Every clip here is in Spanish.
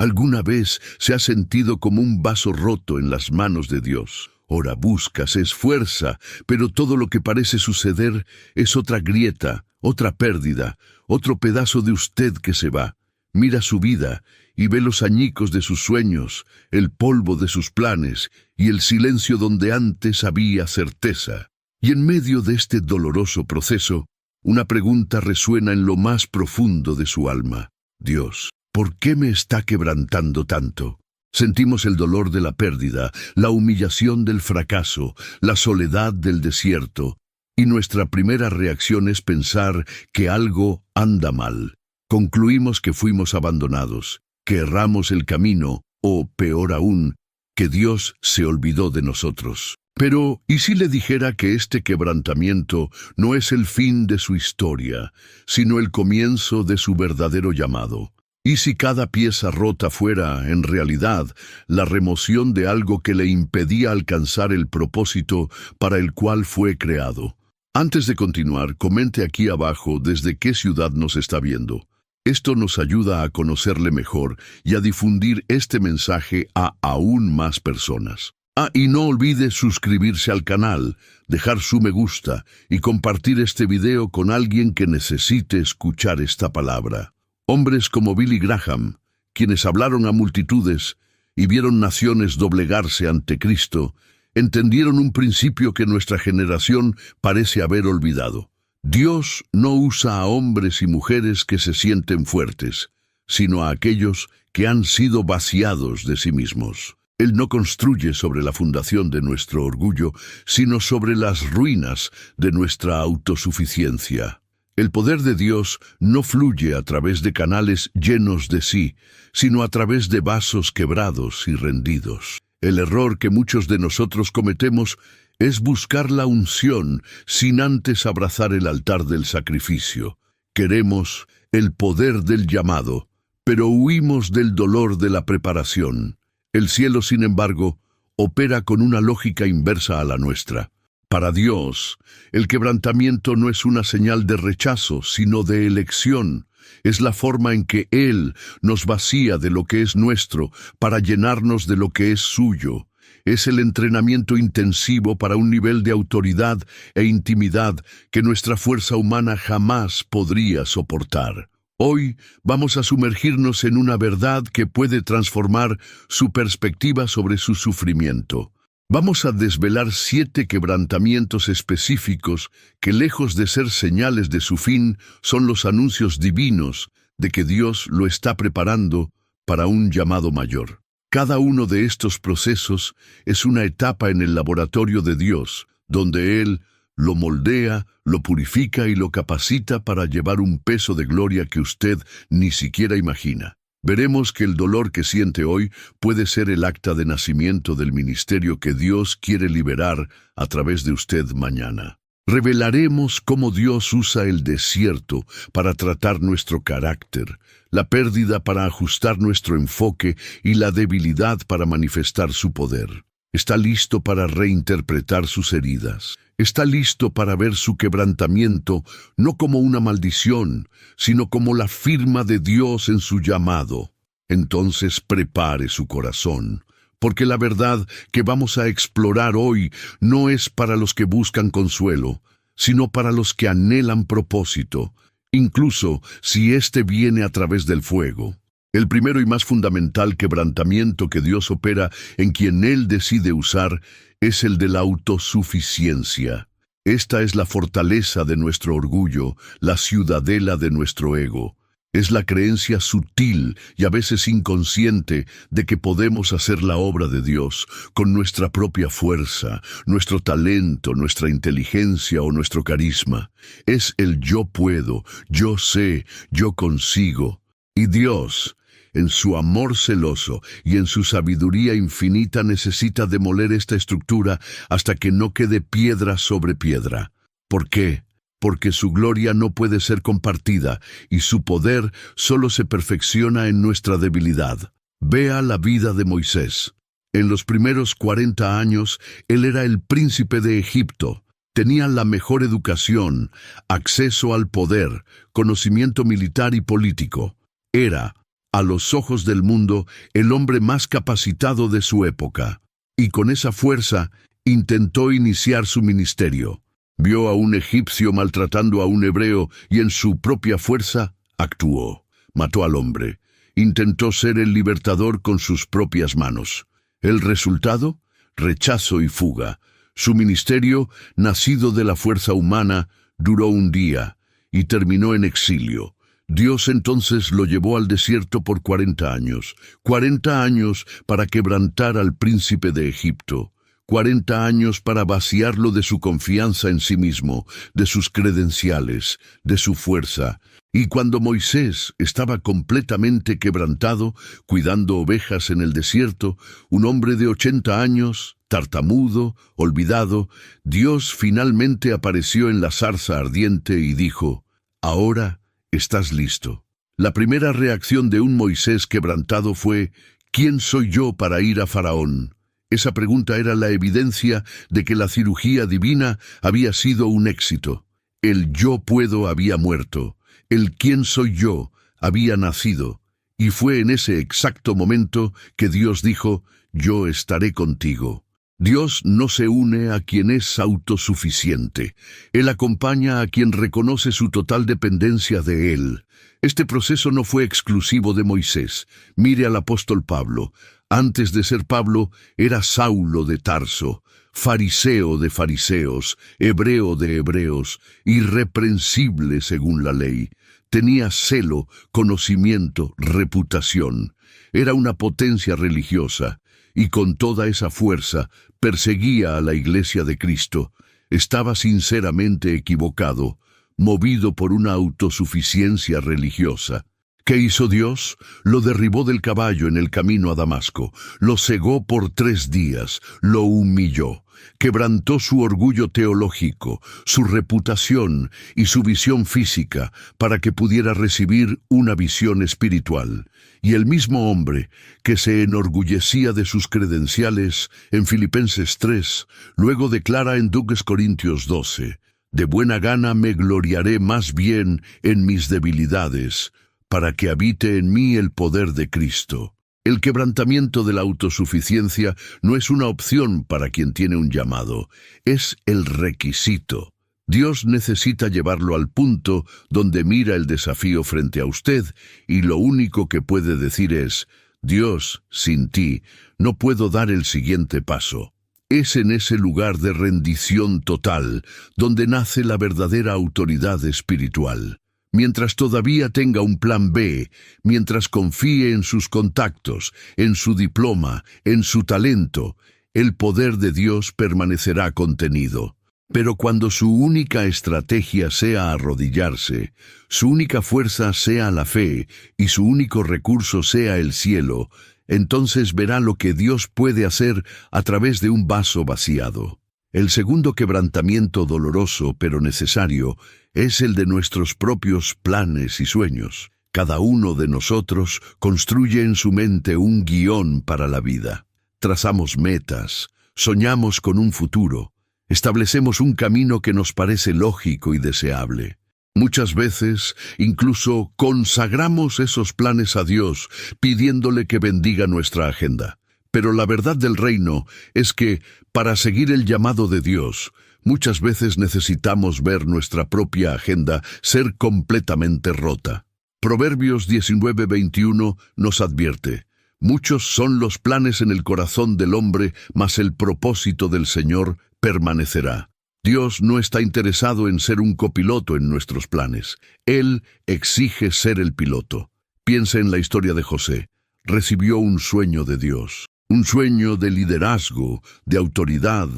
¿Alguna vez se ha sentido como un vaso roto en las manos de Dios? Ora busca, se esfuerza, pero todo lo que parece suceder es otra grieta, otra pérdida, otro pedazo de usted que se va. Mira su vida y ve los añicos de sus sueños, el polvo de sus planes y el silencio donde antes había certeza. Y en medio de este doloroso proceso, una pregunta resuena en lo más profundo de su alma. Dios, ¿por qué me está quebrantando tanto? Sentimos el dolor de la pérdida, la humillación del fracaso, la soledad del desierto, y nuestra primera reacción es pensar que algo anda mal. Concluimos que fuimos abandonados, que erramos el camino, o, peor aún, que Dios se olvidó de nosotros. Pero, ¿y si le dijera que este quebrantamiento no es el fin de su historia, sino el comienzo de su verdadero llamado? ¿Y si cada pieza rota fuera, en realidad, la remoción de algo que le impedía alcanzar el propósito para el cual fue creado? Antes de continuar, comente aquí abajo desde qué ciudad nos está viendo. Esto nos ayuda a conocerle mejor y a difundir este mensaje a aún más personas. Y no olvide suscribirse al canal, dejar su me gusta y compartir este video con alguien que necesite escuchar esta palabra. Hombres como Billy Graham, quienes hablaron a multitudes y vieron naciones doblegarse ante Cristo, entendieron un principio que nuestra generación parece haber olvidado. Dios no usa a hombres y mujeres que se sienten fuertes, sino a aquellos que han sido vaciados de sí mismos. Él no construye sobre la fundación de nuestro orgullo, sino sobre las ruinas de nuestra autosuficiencia. El poder de Dios no fluye a través de canales llenos de sí, sino a través de vasos quebrados y rendidos. El error que muchos de nosotros cometemos es buscar la unción sin antes abrazar el altar del sacrificio. Queremos el poder del llamado, pero huimos del dolor de la preparación. El cielo, sin embargo, opera con una lógica inversa a la nuestra. Para Dios, el quebrantamiento no es una señal de rechazo, sino de elección. Es la forma en que Él nos vacía de lo que es nuestro para llenarnos de lo que es suyo. Es el entrenamiento intensivo para un nivel de autoridad e intimidad que nuestra fuerza humana jamás podría soportar. Hoy vamos a sumergirnos en una verdad que puede transformar su perspectiva sobre su sufrimiento. Vamos a desvelar 7 quebrantamientos específicos que, lejos de ser señales de su fin, son los anuncios divinos de que Dios lo está preparando para un llamado mayor. Cada uno de estos procesos es una etapa en el laboratorio de Dios, donde Él lo moldea, lo purifica y lo capacita para llevar un peso de gloria que usted ni siquiera imagina. Veremos que el dolor que siente hoy puede ser el acta de nacimiento del ministerio que Dios quiere liberar a través de usted mañana. Revelaremos cómo Dios usa el desierto para tratar nuestro carácter, la pérdida para ajustar nuestro enfoque y la debilidad para manifestar su poder. Está listo para reinterpretar sus heridas. Está listo para ver su quebrantamiento no como una maldición, sino como la firma de Dios en su llamado. Entonces prepare su corazón, porque la verdad que vamos a explorar hoy no es para los que buscan consuelo, sino para los que anhelan propósito, incluso si éste viene a través del fuego. El primero y más fundamental quebrantamiento que Dios opera en quien Él decide usar es el de la autosuficiencia. Esta es la fortaleza de nuestro orgullo, la ciudadela de nuestro ego. Es la creencia sutil y a veces inconsciente de que podemos hacer la obra de Dios con nuestra propia fuerza, nuestro talento, nuestra inteligencia o nuestro carisma. Es el yo puedo, yo sé, yo consigo. Y Dios, en su amor celoso y en su sabiduría infinita, necesita demoler esta estructura hasta que no quede piedra sobre piedra. ¿Por qué? Porque su gloria no puede ser compartida y su poder solo se perfecciona en nuestra debilidad. Vea la vida de Moisés. En los primeros 40 años, él era el príncipe de Egipto. Tenía la mejor educación, acceso al poder, conocimiento militar y político. Era, a los ojos del mundo, el hombre más capacitado de su época. Y con esa fuerza intentó iniciar su ministerio. Vio a un egipcio maltratando a un hebreo y en su propia fuerza actuó. Mató al hombre. Intentó ser el libertador con sus propias manos. ¿El resultado? Rechazo y fuga. Su ministerio, nacido de la fuerza humana, duró un día y terminó en exilio. Dios entonces lo llevó al desierto por 40 años. 40 años para quebrantar al príncipe de Egipto. 40 años para vaciarlo de su confianza en sí mismo, de sus credenciales, de su fuerza. Y cuando Moisés estaba completamente quebrantado, cuidando ovejas en el desierto, un hombre de 80 años, tartamudo, olvidado, Dios finalmente apareció en la zarza ardiente y dijo: «Ahora estás listo». La primera reacción de un Moisés quebrantado fue: «¿Quién soy yo para ir a Faraón?». Esa pregunta era la evidencia de que la cirugía divina había sido un éxito. El yo puedo había muerto. El quién soy yo había nacido. Y fue en ese exacto momento que Dios dijo: «Yo estaré contigo». Dios no se une a quien es autosuficiente. Él acompaña a quien reconoce su total dependencia de Él. Este proceso no fue exclusivo de Moisés. Mire al apóstol Pablo. Antes de ser Pablo, era Saulo de Tarso, fariseo de fariseos, hebreo de hebreos, irreprensible según la ley. Tenía celo, conocimiento, reputación. Era una potencia religiosa. Y con toda esa fuerza perseguía a la Iglesia de Cristo. Estaba sinceramente equivocado, movido por una autosuficiencia religiosa. ¿Qué hizo Dios? Lo derribó del caballo en el camino a Damasco, lo cegó por 3 días, lo humilló, quebrantó su orgullo teológico, su reputación y su visión física para que pudiera recibir una visión espiritual. Y el mismo hombre que se enorgullecía de sus credenciales en Filipenses 3, luego declara en 2 Corintios 12, «De buena gana me gloriaré más bien en mis debilidades, para que habite en mí el poder de Cristo». El quebrantamiento de la autosuficiencia no es una opción para quien tiene un llamado, es el requisito. Dios necesita llevarlo al punto donde mira el desafío frente a usted y lo único que puede decir es: «Dios, sin ti, no puedo dar el siguiente paso». Es en ese lugar de rendición total donde nace la verdadera autoridad espiritual. Mientras todavía tenga un plan B, mientras confíe en sus contactos, en su diploma, en su talento, el poder de Dios permanecerá contenido. Pero cuando su única estrategia sea arrodillarse, su única fuerza sea la fe y su único recurso sea el cielo, entonces verá lo que Dios puede hacer a través de un vaso vaciado. El segundo quebrantamiento doloroso pero necesario es el de nuestros propios planes y sueños. Cada uno de nosotros construye en su mente un guión para la vida. Trazamos metas, soñamos con un futuro, establecemos un camino que nos parece lógico y deseable. Muchas veces incluso consagramos esos planes a Dios, pidiéndole que bendiga nuestra agenda. Pero la verdad del reino es que, para seguir el llamado de Dios, muchas veces necesitamos ver nuestra propia agenda ser completamente rota. Proverbios 19:21 nos advierte: «Muchos son los planes en el corazón del hombre, mas el propósito del Señor permanecerá». Dios no está interesado en ser un copiloto en nuestros planes. Él exige ser el piloto. Piense en la historia de José. Recibió un sueño de Dios. Un sueño de liderazgo, de autoridad,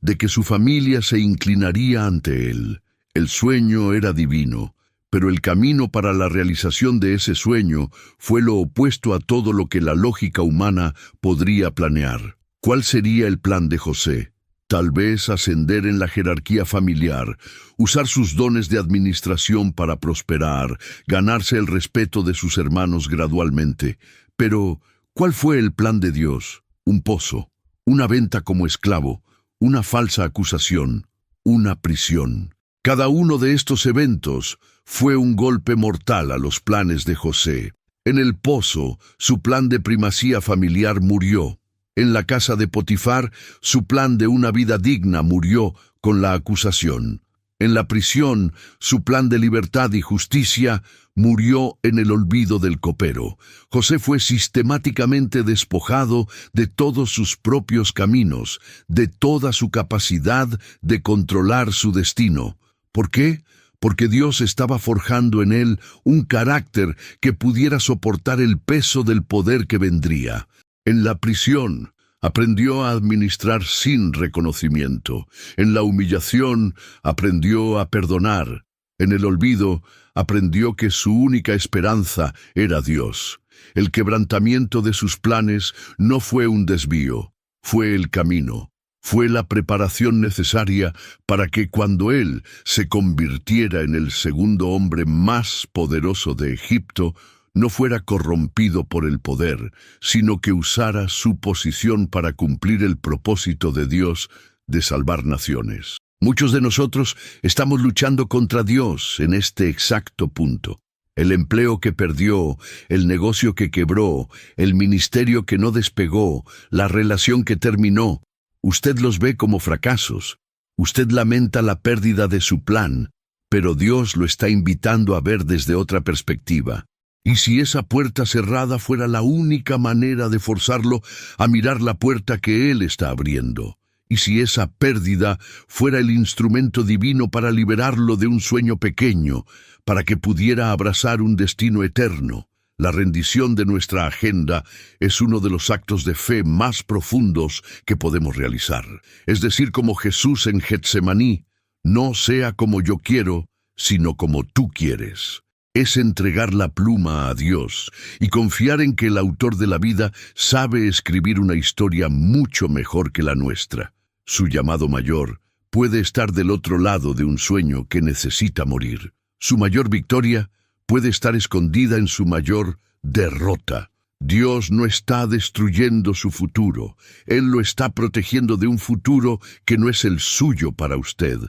de que su familia se inclinaría ante él. El sueño era divino, pero el camino para la realización de ese sueño fue lo opuesto a todo lo que la lógica humana podría planear. ¿Cuál sería el plan de José? Tal vez ascender en la jerarquía familiar, usar sus dones de administración para prosperar, ganarse el respeto de sus hermanos gradualmente. Pero, ¿cuál fue el plan de Dios? Un pozo, una venta como esclavo, una falsa acusación, una prisión. Cada uno de estos eventos fue un golpe mortal a los planes de José. En el pozo, su plan de primacía familiar murió. En la casa de Potifar, su plan de una vida digna murió con la acusación. En la prisión, su plan de libertad y justicia murió en el olvido del copero. José fue sistemáticamente despojado de todos sus propios caminos, de toda su capacidad de controlar su destino. ¿Por qué? Porque Dios estaba forjando en él un carácter que pudiera soportar el peso del poder que vendría. En la prisión, aprendió a administrar sin reconocimiento. En la humillación, aprendió a perdonar. En el olvido, aprendió que su única esperanza era Dios. El quebrantamiento de sus planes no fue un desvío, fue el camino. Fue la preparación necesaria para que cuando él se convirtiera en el segundo hombre más poderoso de Egipto, no fuera corrompido por el poder, sino que usara su posición para cumplir el propósito de Dios de salvar naciones. Muchos de nosotros estamos luchando contra Dios en este exacto punto. El empleo que perdió, el negocio que quebró, el ministerio que no despegó, la relación que terminó. Usted los ve como fracasos. Usted lamenta la pérdida de su plan, pero Dios lo está invitando a ver desde otra perspectiva. ¿Y si esa puerta cerrada fuera la única manera de forzarlo a mirar la puerta que Él está abriendo? ¿Y si esa pérdida fuera el instrumento divino para liberarlo de un sueño pequeño, para que pudiera abrazar un destino eterno? La rendición de nuestra agenda es uno de los actos de fe más profundos que podemos realizar. Es decir, como Jesús en Getsemaní, no sea como yo quiero, sino como tú quieres. Es entregar la pluma a Dios y confiar en que el autor de la vida sabe escribir una historia mucho mejor que la nuestra. Su llamado mayor puede estar del otro lado de un sueño que necesita morir. Su mayor victoria puede estar escondida en su mayor derrota. Dios no está destruyendo su futuro. Él lo está protegiendo de un futuro que no es el suyo para usted.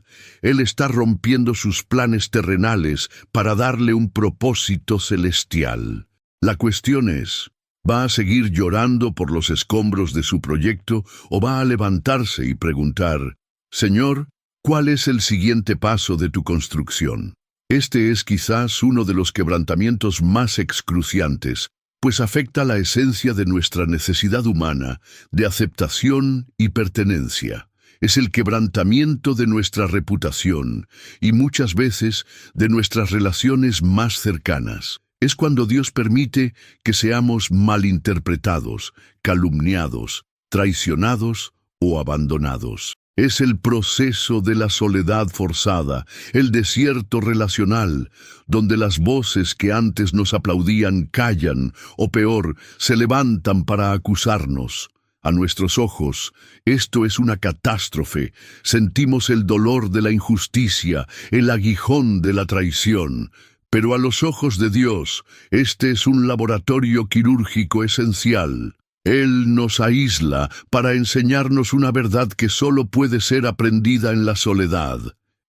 Él está rompiendo sus planes terrenales para darle un propósito celestial. La cuestión es, ¿va a seguir llorando por los escombros de su proyecto o va a levantarse y preguntar, Señor, ¿cuál es el siguiente paso de tu construcción? Este es quizás uno de los quebrantamientos más excruciantes, pues afecta la esencia de nuestra necesidad humana de aceptación y pertenencia. Es el quebrantamiento de nuestra reputación y muchas veces de nuestras relaciones más cercanas. Es cuando Dios permite que seamos malinterpretados, calumniados, traicionados o abandonados. Es el proceso de la soledad forzada, el desierto relacional, donde las voces que antes nos aplaudían callan, o peor, se levantan para acusarnos. A nuestros ojos, esto es una catástrofe. Sentimos el dolor de la injusticia, el aguijón de la traición. Pero a los ojos de Dios, este es un laboratorio quirúrgico esencial. Él nos aísla para enseñarnos una verdad que solo puede ser aprendida en la soledad.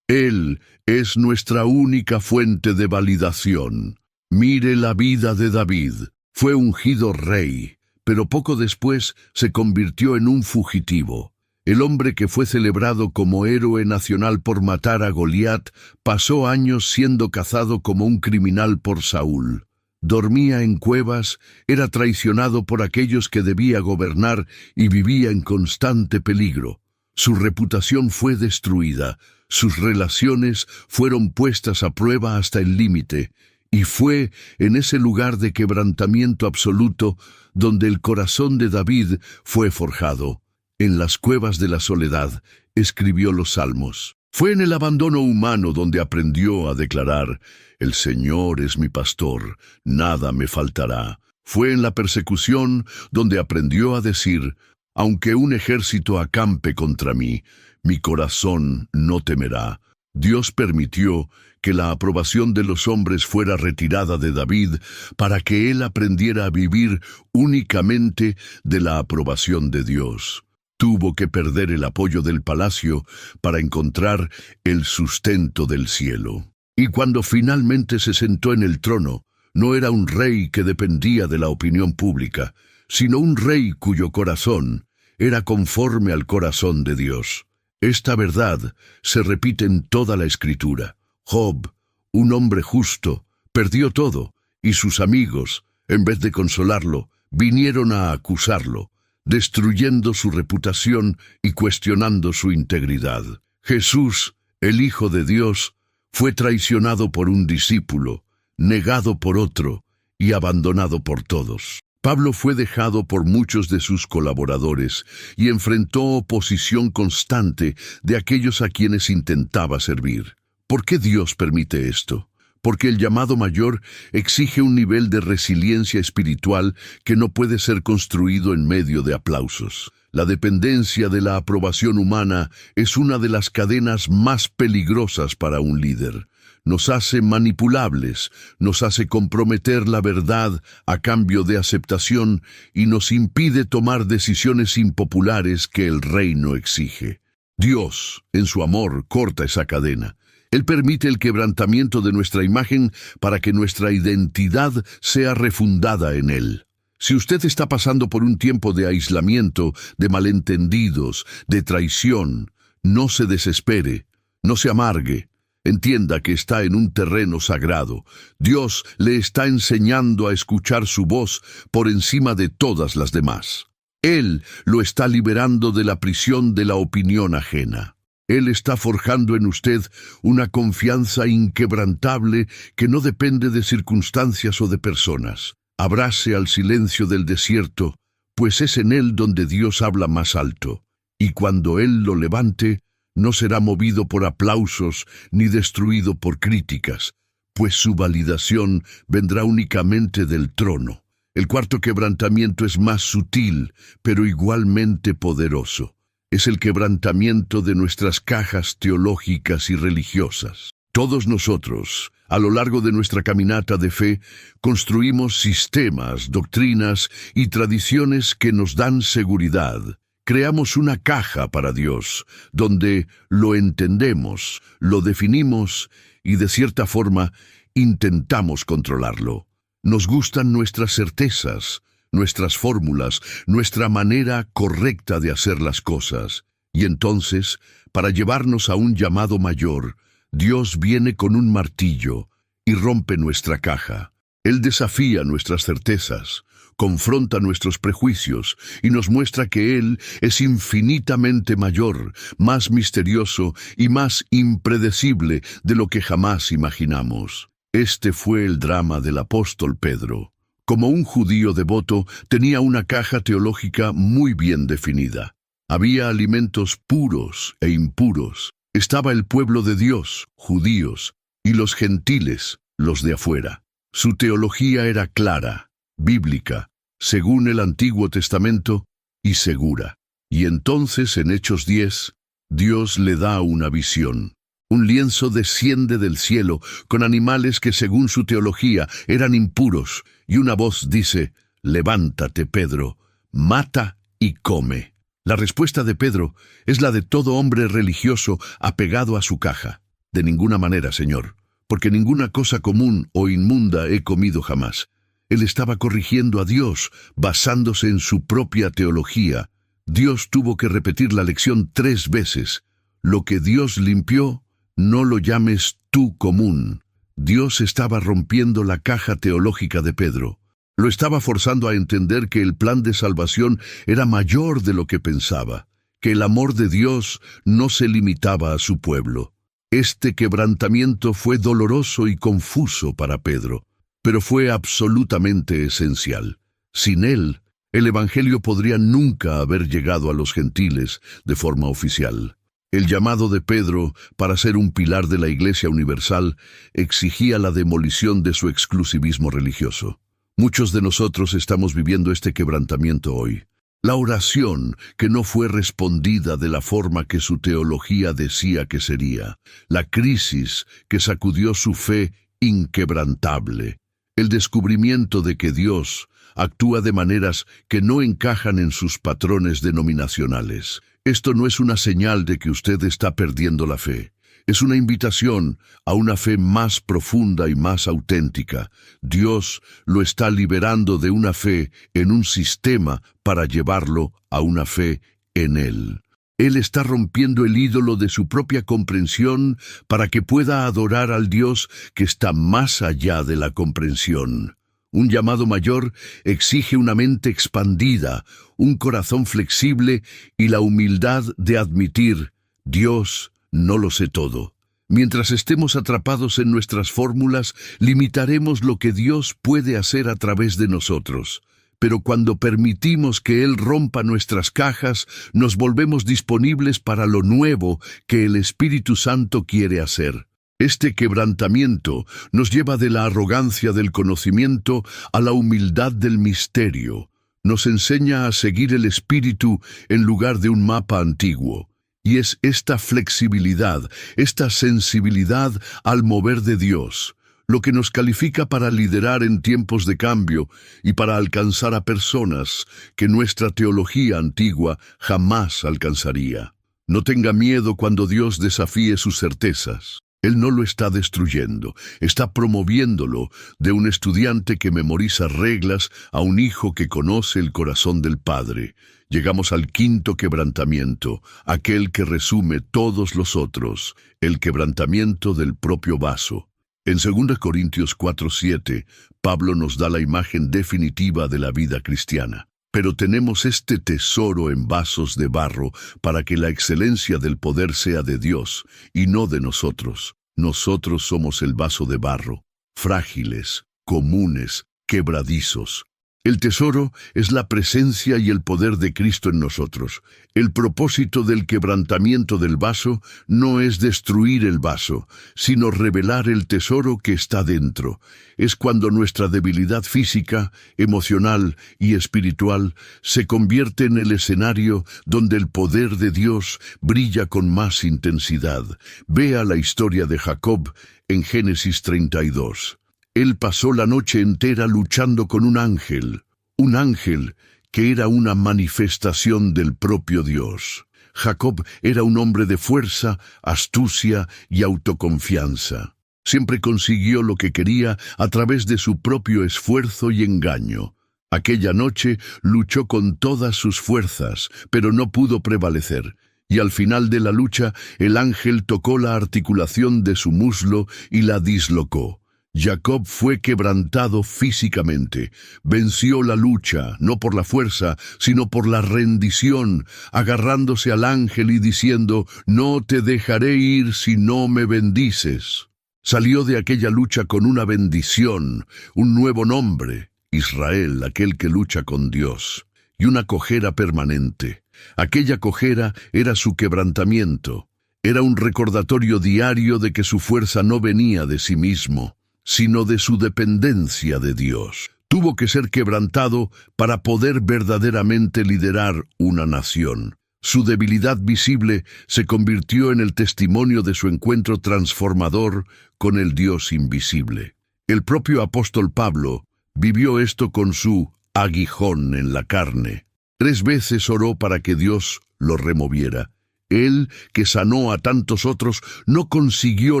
Él es nuestra única fuente de validación. Mire la vida de David. Fue ungido rey, pero poco después se convirtió en un fugitivo. El hombre que fue celebrado como héroe nacional por matar a Goliat pasó años siendo cazado como un criminal por Saúl. Dormía en cuevas, era traicionado por aquellos que debía gobernar y vivía en constante peligro. Su reputación fue destruida, sus relaciones fueron puestas a prueba hasta el límite, y fue en ese lugar de quebrantamiento absoluto donde el corazón de David fue forjado. En las cuevas de la soledad escribió los Salmos. Fue en el abandono humano donde aprendió a declarar, «El Señor es mi pastor, nada me faltará». Fue en la persecución donde aprendió a decir, «Aunque un ejército acampe contra mí, mi corazón no temerá». Dios permitió que la aprobación de los hombres fuera retirada de David para que él aprendiera a vivir únicamente de la aprobación de Dios. Tuvo que perder el apoyo del palacio para encontrar el sustento del cielo. Y cuando finalmente se sentó en el trono, No era un rey que dependía de la opinión pública, sino un rey cuyo corazón era conforme al corazón de Dios. Esta verdad se repite en toda la Escritura. Job, un hombre justo, perdió todo, y sus amigos, en vez de consolarlo, vinieron a acusarlo, destruyendo su reputación y cuestionando su integridad. Jesús, el Hijo de Dios, fue traicionado por un discípulo, negado por otro y abandonado por todos. Pablo fue dejado por muchos de sus colaboradores y enfrentó oposición constante de aquellos a quienes intentaba servir. ¿Por qué Dios permite esto? Porque el llamado mayor exige un nivel de resiliencia espiritual que no puede ser construido en medio de aplausos. La dependencia de la aprobación humana es una de las cadenas más peligrosas para un líder. Nos hace manipulables, nos hace comprometer la verdad a cambio de aceptación y nos impide tomar decisiones impopulares que el reino exige. Dios, en su amor, corta esa cadena. Él permite el quebrantamiento de nuestra imagen para que nuestra identidad sea refundada en Él. Si usted está pasando por un tiempo de aislamiento, de malentendidos, de traición, no se desespere, no se amargue. Entienda que está en un terreno sagrado. Dios le está enseñando a escuchar su voz por encima de todas las demás. Él lo está liberando de la prisión de la opinión ajena. Él está forjando en usted una confianza inquebrantable que no depende de circunstancias o de personas. Abrace al silencio del desierto, pues es en él donde Dios habla más alto. Y cuando Él lo levante, no será movido por aplausos ni destruido por críticas, pues su validación vendrá únicamente del trono. El cuarto quebrantamiento es más sutil, pero igualmente poderoso. Es el quebrantamiento de nuestras cajas teológicas y religiosas. Todos nosotros, a lo largo de nuestra caminata de fe, construimos sistemas, doctrinas y tradiciones que nos dan seguridad. Creamos una caja para Dios, donde lo entendemos, lo definimos y de cierta forma intentamos controlarlo. Nos gustan nuestras certezas, nuestras fórmulas, nuestra manera correcta de hacer las cosas. Y entonces, para llevarnos a un llamado mayor, Dios viene con un martillo y rompe nuestra caja. Él desafía nuestras certezas, confronta nuestros prejuicios y nos muestra que Él es infinitamente mayor, más misterioso y más impredecible de lo que jamás imaginamos. Este fue el drama del apóstol Pedro. Como un judío devoto, tenía una caja teológica muy bien definida. Había alimentos puros e impuros. Estaba el pueblo de Dios, judíos, y los gentiles, los de afuera. Su teología era clara, bíblica, según el Antiguo Testamento, y segura. Y entonces, en Hechos 10, Dios le da una visión. Un lienzo desciende del cielo con animales que, según su teología, eran impuros, y una voz dice: «Levántate, Pedro, mata y come». La respuesta de Pedro es la de todo hombre religioso apegado a su caja. «De ninguna manera, Señor, porque ninguna cosa común o inmunda he comido jamás». Él estaba corrigiendo a Dios, basándose en su propia teología. Dios tuvo que repetir la lección 3 veces. Lo que Dios limpió, no lo llames tú común. Dios estaba rompiendo la caja teológica de Pedro. Lo estaba forzando a entender que el plan de salvación era mayor de lo que pensaba, que el amor de Dios no se limitaba a su pueblo. Este quebrantamiento fue doloroso y confuso para Pedro, pero fue absolutamente esencial. Sin él, el Evangelio podría nunca haber llegado a los gentiles de forma oficial. El llamado de Pedro para ser un pilar de la Iglesia universal exigía la demolición de su exclusivismo religioso. Muchos de nosotros estamos viviendo este quebrantamiento hoy. La oración que no fue respondida de la forma que su teología decía que sería. La crisis que sacudió su fe inquebrantable. El descubrimiento de que Dios actúa de maneras que no encajan en sus patrones denominacionales. Esto no es una señal de que usted está perdiendo la fe. Es una invitación a una fe más profunda y más auténtica. Dios lo está liberando de una fe en un sistema para llevarlo a una fe en Él. Él está rompiendo el ídolo de su propia comprensión para que pueda adorar al Dios que está más allá de la comprensión. Un llamado mayor exige una mente expandida, un corazón flexible y la humildad de admitir: Dios, no lo sé todo. Mientras estemos atrapados en nuestras fórmulas, limitaremos lo que Dios puede hacer a través de nosotros. Pero cuando permitimos que Él rompa nuestras cajas, nos volvemos disponibles para lo nuevo que el Espíritu Santo quiere hacer. Este quebrantamiento nos lleva de la arrogancia del conocimiento a la humildad del misterio. Nos enseña a seguir el Espíritu en lugar de un mapa antiguo. Y es esta flexibilidad, esta sensibilidad al mover de Dios, lo que nos califica para liderar en tiempos de cambio y para alcanzar a personas que nuestra teología antigua jamás alcanzaría. No tenga miedo cuando Dios desafíe sus certezas. Él no lo está destruyendo, está promoviéndolo de un estudiante que memoriza reglas a un hijo que conoce el corazón del Padre. Llegamos al quinto quebrantamiento, aquel que resume todos los otros, el quebrantamiento del propio vaso. En 2 Corintios 4:7, Pablo nos da la imagen definitiva de la vida cristiana. Pero tenemos este tesoro en vasos de barro para que la excelencia del poder sea de Dios y no de nosotros. Nosotros somos el vaso de barro, frágiles, comunes, quebradizos. El tesoro es la presencia y el poder de Cristo en nosotros. El propósito del quebrantamiento del vaso no es destruir el vaso, sino revelar el tesoro que está dentro. Es cuando nuestra debilidad física, emocional y espiritual se convierte en el escenario donde el poder de Dios brilla con más intensidad. Vea la historia de Jacob en Génesis 32. Él pasó la noche entera luchando con un ángel que era una manifestación del propio Dios. Jacob era un hombre de fuerza, astucia y autoconfianza. Siempre consiguió lo que quería a través de su propio esfuerzo y engaño. Aquella noche luchó con todas sus fuerzas, pero no pudo prevalecer. Y al final de la lucha, el ángel tocó la articulación de su muslo y la dislocó. Jacob fue quebrantado físicamente. Venció la lucha, no por la fuerza, sino por la rendición, agarrándose al ángel y diciendo: «No te dejaré ir si no me bendices». Salió de aquella lucha con una bendición, un nuevo nombre, Israel, aquel que lucha con Dios, y una cojera permanente. Aquella cojera era su quebrantamiento. Era un recordatorio diario de que su fuerza no venía de sí mismo, sino de su dependencia de Dios. Tuvo que ser quebrantado para poder verdaderamente liderar una nación. Su debilidad visible se convirtió en el testimonio de su encuentro transformador con el Dios invisible. El propio apóstol Pablo vivió esto con su aguijón en la carne. 3 veces oró para que Dios lo removiera. Él, que sanó a tantos otros, no consiguió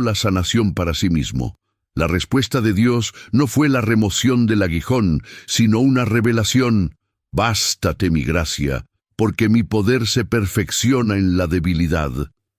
la sanación para sí mismo. La respuesta de Dios no fue la remoción del aguijón, sino una revelación: «Bástate mi gracia, porque mi poder se perfecciona en la debilidad».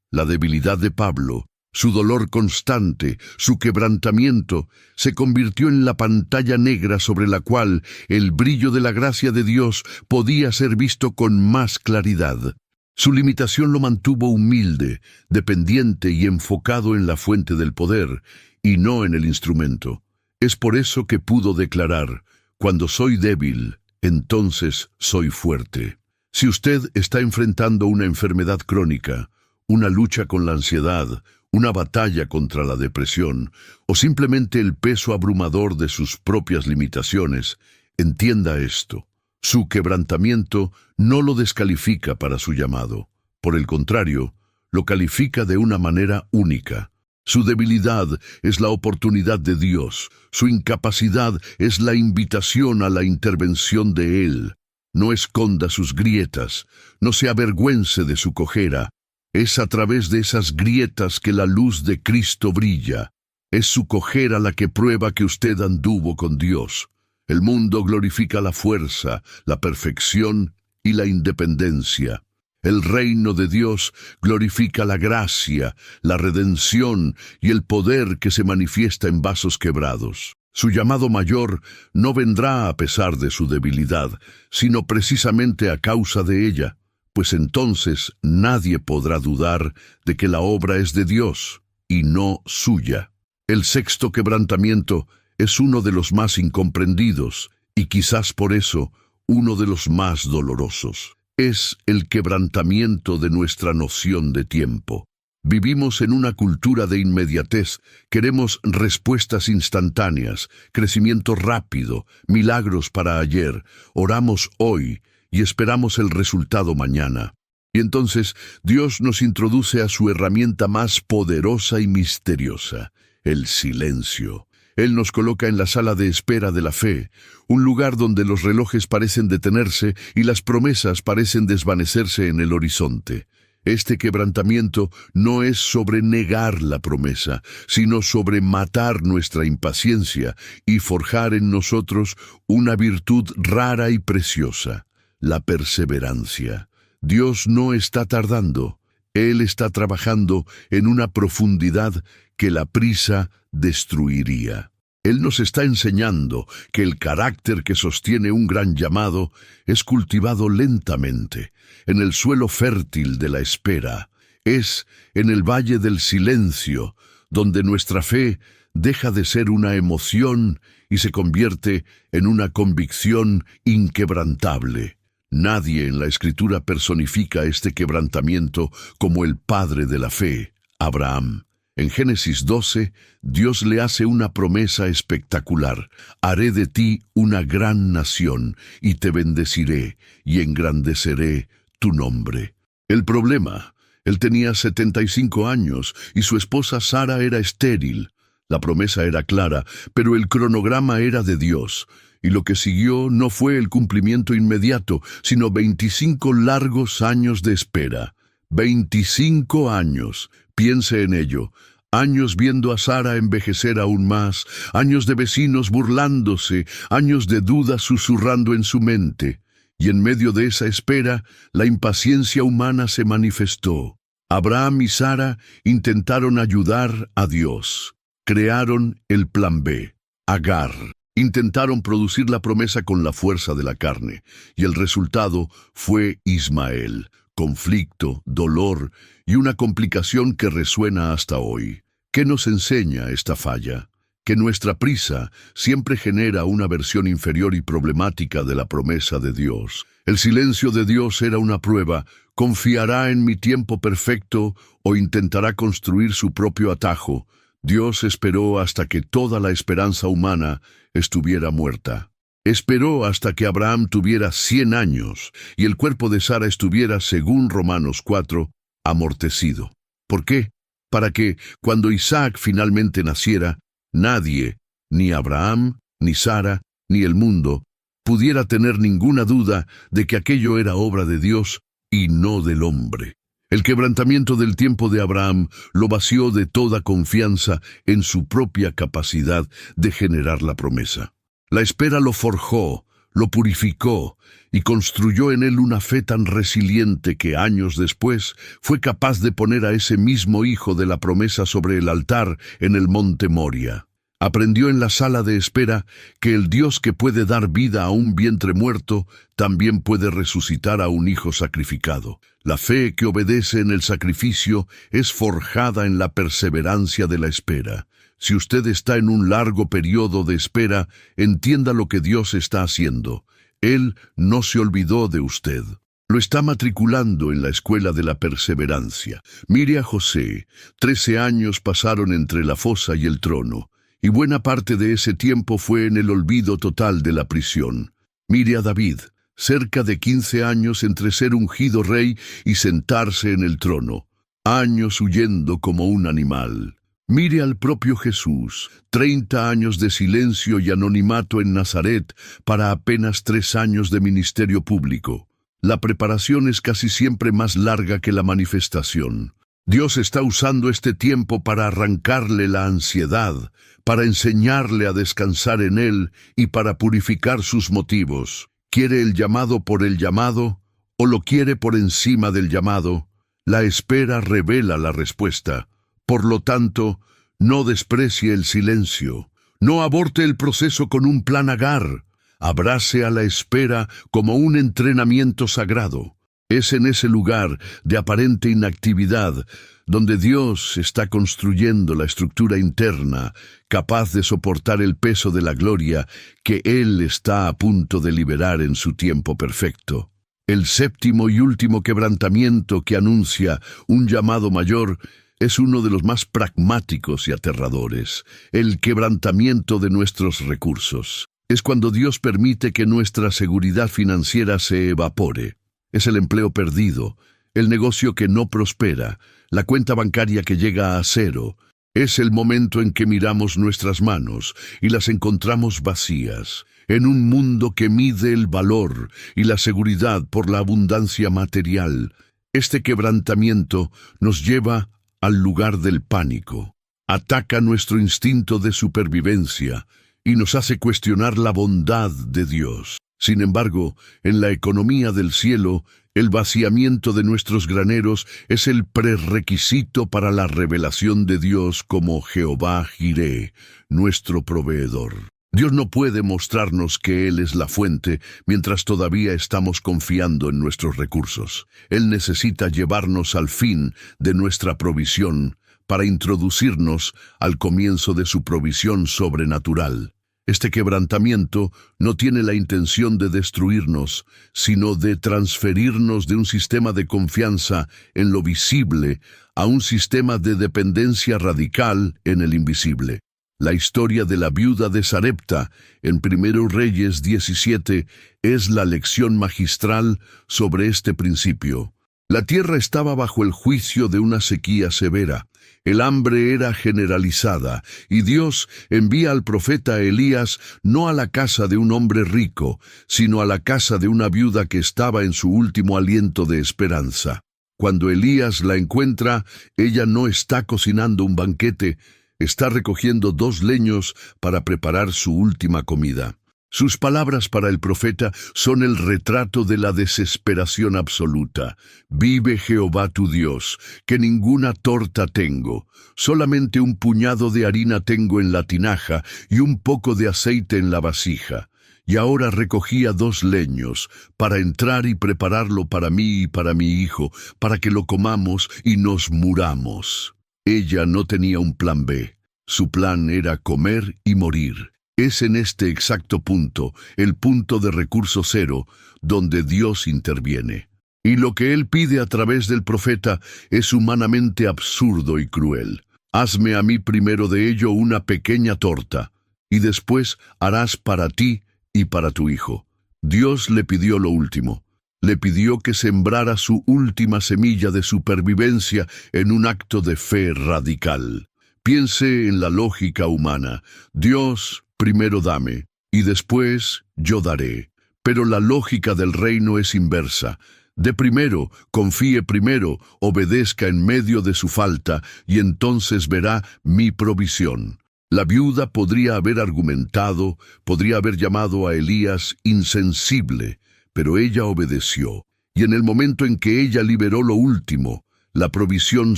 La debilidad de Pablo, su dolor constante, su quebrantamiento, se convirtió en la pantalla negra sobre la cual el brillo de la gracia de Dios podía ser visto con más claridad. Su limitación lo mantuvo humilde, dependiente y enfocado en la fuente del poder, y no en el instrumento. Es por eso que pudo declarar: «Cuando soy débil, entonces soy fuerte». Si usted está enfrentando una enfermedad crónica, una lucha con la ansiedad, una batalla contra la depresión, o simplemente el peso abrumador de sus propias limitaciones, entienda esto: su quebrantamiento no lo descalifica para su llamado. Por el contrario, lo califica de una manera única. Su debilidad es la oportunidad de Dios. Su incapacidad es la invitación a la intervención de Él. No esconda sus grietas, no se avergüence de su cojera. Es a través de esas grietas que la luz de Cristo brilla. Es su cojera la que prueba que usted anduvo con Dios. El mundo glorifica la fuerza, la perfección y la independencia. El reino de Dios glorifica la gracia, la redención y el poder que se manifiesta en vasos quebrados. Su llamado mayor no vendrá a pesar de su debilidad, sino precisamente a causa de ella, pues entonces nadie podrá dudar de que la obra es de Dios y no suya. El sexto quebrantamiento es uno de los más incomprendidos y quizás por eso uno de los más dolorosos. Es el quebrantamiento de nuestra noción de tiempo. Vivimos en una cultura de inmediatez, queremos respuestas instantáneas, crecimiento rápido, milagros para ayer, oramos hoy y esperamos el resultado mañana. Y entonces Dios nos introduce a su herramienta más poderosa y misteriosa, el silencio. Él nos coloca en la sala de espera de la fe, un lugar donde los relojes parecen detenerse y las promesas parecen desvanecerse en el horizonte. Este quebrantamiento no es sobre negar la promesa, sino sobre matar nuestra impaciencia y forjar en nosotros una virtud rara y preciosa, la perseverancia. Dios no está tardando, Él está trabajando en una profundidad que la prisa destruiría. Él nos está enseñando que el carácter que sostiene un gran llamado es cultivado lentamente, en el suelo fértil de la espera. Es en el valle del silencio, donde nuestra fe deja de ser una emoción y se convierte en una convicción inquebrantable. Nadie en la Escritura personifica este quebrantamiento como el padre de la fe, Abraham. En Génesis 12, Dios le hace una promesa espectacular. Haré de ti una gran nación, y te bendeciré, y engrandeceré tu nombre. El problema, él tenía 75 años, y su esposa Sara era estéril. La promesa era clara, pero el cronograma era de Dios, y lo que siguió no fue el cumplimiento inmediato, sino 25 largos años de espera. 25 años. Piense en ello. Años viendo a Sara envejecer aún más, años de vecinos burlándose, años de dudas susurrando en su mente. Y en medio de esa espera, la impaciencia humana se manifestó. Abraham y Sara intentaron ayudar a Dios. Crearon el plan B, Agar. Intentaron producir la promesa con la fuerza de la carne, y el resultado fue Ismael. Conflicto, dolor y una complicación que resuena hasta hoy. ¿Qué nos enseña esta falla? Que nuestra prisa siempre genera una versión inferior y problemática de la promesa de Dios. El silencio de Dios era una prueba. ¿Confiará en mi tiempo perfecto o intentará construir su propio atajo? Dios esperó hasta que toda la esperanza humana estuviera muerta. Esperó hasta que Abraham tuviera 100 años y el cuerpo de Sara estuviera, según Romanos 4, amortecido. ¿Por qué? Para que, cuando Isaac finalmente naciera, nadie, ni Abraham, ni Sara, ni el mundo, pudiera tener ninguna duda de que aquello era obra de Dios y no del hombre. El quebrantamiento del tiempo de Abraham lo vació de toda confianza en su propia capacidad de generar la promesa. La espera lo forjó, lo purificó y construyó en él una fe tan resiliente que años después fue capaz de poner a ese mismo hijo de la promesa sobre el altar en el monte Moria. Aprendió en la sala de espera que el Dios que puede dar vida a un vientre muerto también puede resucitar a un hijo sacrificado. La fe que obedece en el sacrificio es forjada en la perseverancia de la espera. Si usted está en un largo periodo de espera, entienda lo que Dios está haciendo. Él no se olvidó de usted. Lo está matriculando en la escuela de la perseverancia. Mire a José. 13 años pasaron entre la fosa y el trono, y buena parte de ese tiempo fue en el olvido total de la prisión. Mire a David. Cerca de 15 años entre ser ungido rey y sentarse en el trono. Años huyendo como un animal. Mire al propio Jesús, 30 años de silencio y anonimato en Nazaret para apenas 3 años de ministerio público. La preparación es casi siempre más larga que la manifestación. Dios está usando este tiempo para arrancarle la ansiedad, para enseñarle a descansar en Él y para purificar sus motivos. ¿Quiere el llamado por el llamado o lo quiere por encima del llamado? La espera revela la respuesta. Por lo tanto, no desprecie el silencio. No aborte el proceso con un plan Agar. Abrace a la espera como un entrenamiento sagrado. Es en ese lugar de aparente inactividad donde Dios está construyendo la estructura interna capaz de soportar el peso de la gloria que Él está a punto de liberar en su tiempo perfecto. El séptimo y último quebrantamiento que anuncia un llamado mayor es uno de los más pragmáticos y aterradores, el quebrantamiento de nuestros recursos. Es cuando Dios permite que nuestra seguridad financiera se evapore. Es el empleo perdido, el negocio que no prospera, la cuenta bancaria que llega a cero. Es el momento en que miramos nuestras manos y las encontramos vacías, en un mundo que mide el valor y la seguridad por la abundancia material. Este quebrantamiento nos lleva al lugar del pánico. Ataca nuestro instinto de supervivencia y nos hace cuestionar la bondad de Dios. Sin embargo, en la economía del cielo, el vaciamiento de nuestros graneros es el prerequisito para la revelación de Dios como Jehová Jireh, nuestro proveedor. Dios no puede mostrarnos que Él es la fuente mientras todavía estamos confiando en nuestros recursos. Él necesita llevarnos al fin de nuestra provisión para introducirnos al comienzo de su provisión sobrenatural. Este quebrantamiento no tiene la intención de destruirnos, sino de transferirnos de un sistema de confianza en lo visible a un sistema de dependencia radical en el invisible. La historia de la viuda de Sarepta en 1 Reyes 17 es la lección magistral sobre este principio. La tierra estaba bajo el juicio de una sequía severa. El hambre era generalizada, y Dios envía al profeta Elías no a la casa de un hombre rico, sino a la casa de una viuda que estaba en su último aliento de esperanza. Cuando Elías la encuentra, ella no está cocinando un banquete, está recogiendo 2 leños para preparar su última comida. Sus palabras para el profeta son el retrato de la desesperación absoluta. Vive Jehová tu Dios, que ninguna torta tengo, solamente un puñado de harina tengo en la tinaja y un poco de aceite en la vasija. Y ahora recogía 2 leños para entrar y prepararlo para mí y para mi hijo, para que lo comamos y nos muramos. Ella no tenía un plan B. Su plan era comer y morir. Es en este exacto punto, el punto de recurso cero, donde Dios interviene. Y lo que Él pide a través del profeta es humanamente absurdo y cruel. Hazme a mí primero de ello una pequeña torta, y después harás para ti y para tu hijo. Dios le pidió lo último. Le pidió que sembrara su última semilla de supervivencia en un acto de fe radical. Piense en la lógica humana. Dios, primero dame, y después yo daré. Pero la lógica del reino es inversa. De primero, confíe primero, obedezca en medio de su falta, y entonces verá mi provisión. La viuda podría haber argumentado, podría haber llamado a Elías insensible, pero ella obedeció. Y en el momento en que ella liberó lo último, la provisión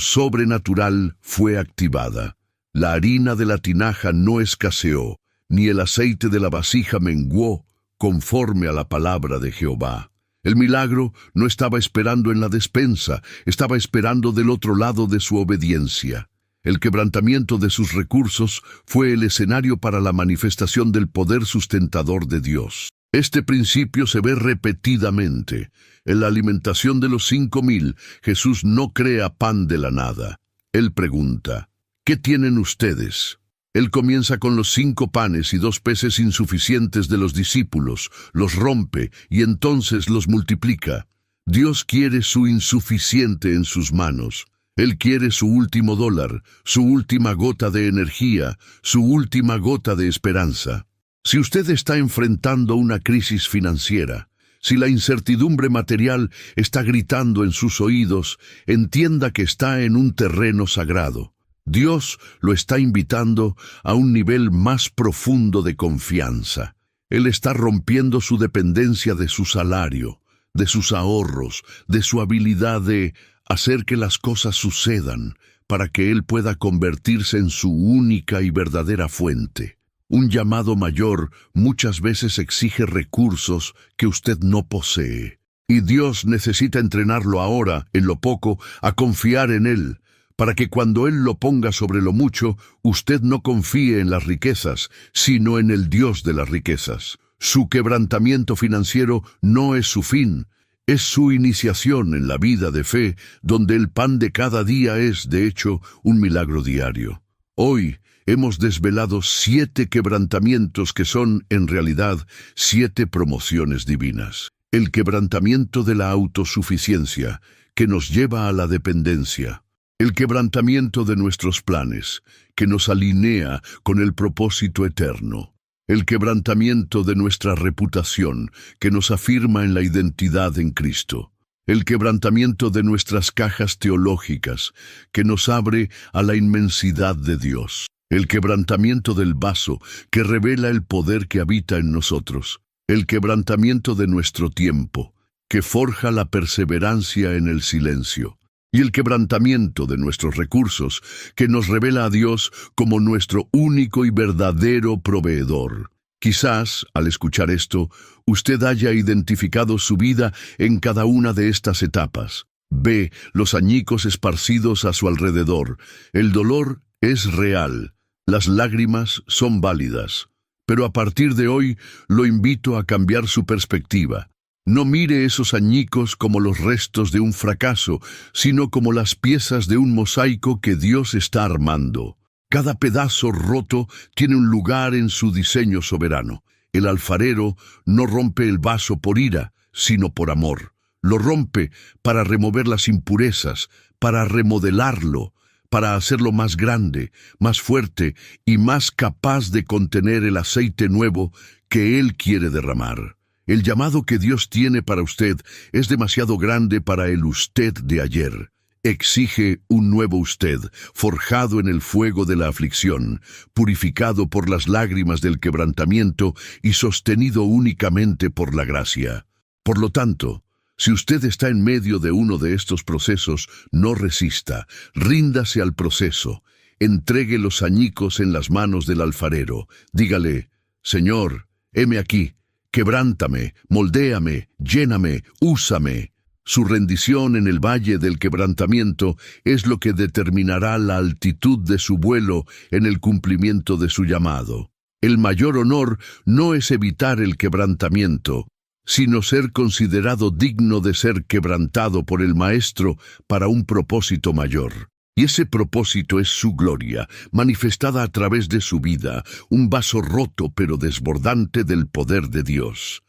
sobrenatural fue activada. La harina de la tinaja no escaseó, ni el aceite de la vasija menguó, conforme a la palabra de Jehová. El milagro no estaba esperando en la despensa, estaba esperando del otro lado de su obediencia. El quebrantamiento de sus recursos fue el escenario para la manifestación del poder sustentador de Dios. Este principio se ve repetidamente. En la alimentación de los 5,000, Jesús no crea pan de la nada. Él pregunta, ¿qué tienen ustedes? Él comienza con los 5 panes y 2 peces insuficientes de los discípulos, los rompe y entonces los multiplica. Dios quiere su insuficiente en sus manos. Él quiere su último dólar, su última gota de energía, su última gota de esperanza. Si usted está enfrentando una crisis financiera, Si la incertidumbre material está gritando en sus oídos, entienda que está en un terreno sagrado. Dios lo está invitando a un nivel más profundo de confianza. Él está rompiendo su dependencia de su salario, de sus ahorros, de su habilidad de hacer que las cosas sucedan, para que Él pueda convertirse en su única y verdadera fuente. Un llamado mayor muchas veces exige recursos que usted no posee. Y Dios necesita entrenarlo ahora, en lo poco, a confiar en Él, para que cuando Él lo ponga sobre lo mucho, usted no confíe en las riquezas, sino en el Dios de las riquezas. Su quebrantamiento financiero no es su fin, es su iniciación en la vida de fe, donde el pan de cada día es, de hecho, un milagro diario. Hoy hemos desvelado 7 quebrantamientos que son, en realidad, 7 promociones divinas. El quebrantamiento de la autosuficiencia, que nos lleva a la dependencia. El quebrantamiento de nuestros planes, que nos alinea con el propósito eterno. El quebrantamiento de nuestra reputación, que nos afirma en la identidad en Cristo. El quebrantamiento de nuestras cajas teológicas, que nos abre a la inmensidad de Dios. El quebrantamiento del vaso, que revela el poder que habita en nosotros. El quebrantamiento de nuestro tiempo, que forja la perseverancia en el silencio. Y el quebrantamiento de nuestros recursos, que nos revela a Dios como nuestro único y verdadero proveedor. Quizás, al escuchar esto, usted haya identificado su vida en cada una de estas etapas. Ve los añicos esparcidos a su alrededor. El dolor es real. Las lágrimas son válidas. Pero a partir de hoy, lo invito a cambiar su perspectiva. No mire esos añicos como los restos de un fracaso, sino como las piezas de un mosaico que Dios está armando. Cada pedazo roto tiene un lugar en su diseño soberano. El alfarero no rompe el vaso por ira, sino por amor. Lo rompe para remover las impurezas, para remodelarlo, para hacerlo más grande, más fuerte y más capaz de contener el aceite nuevo que Él quiere derramar. El llamado que Dios tiene para usted es demasiado grande para el usted de ayer. Exige un nuevo usted, forjado en el fuego de la aflicción, purificado por las lágrimas del quebrantamiento y sostenido únicamente por la gracia. Por lo tanto, si usted está en medio de uno de estos procesos, no resista, ríndase al proceso, entregue los añicos en las manos del alfarero. Dígale: Señor, heme aquí. Quebrántame, moldéame, lléname, úsame. Su rendición en el valle del quebrantamiento es lo que determinará la altitud de su vuelo en el cumplimiento de su llamado. El mayor honor no es evitar el quebrantamiento, sino ser considerado digno de ser quebrantado por el Maestro para un propósito mayor. Y ese propósito es su gloria, manifestada a través de su vida, un vaso roto pero desbordante del poder de Dios.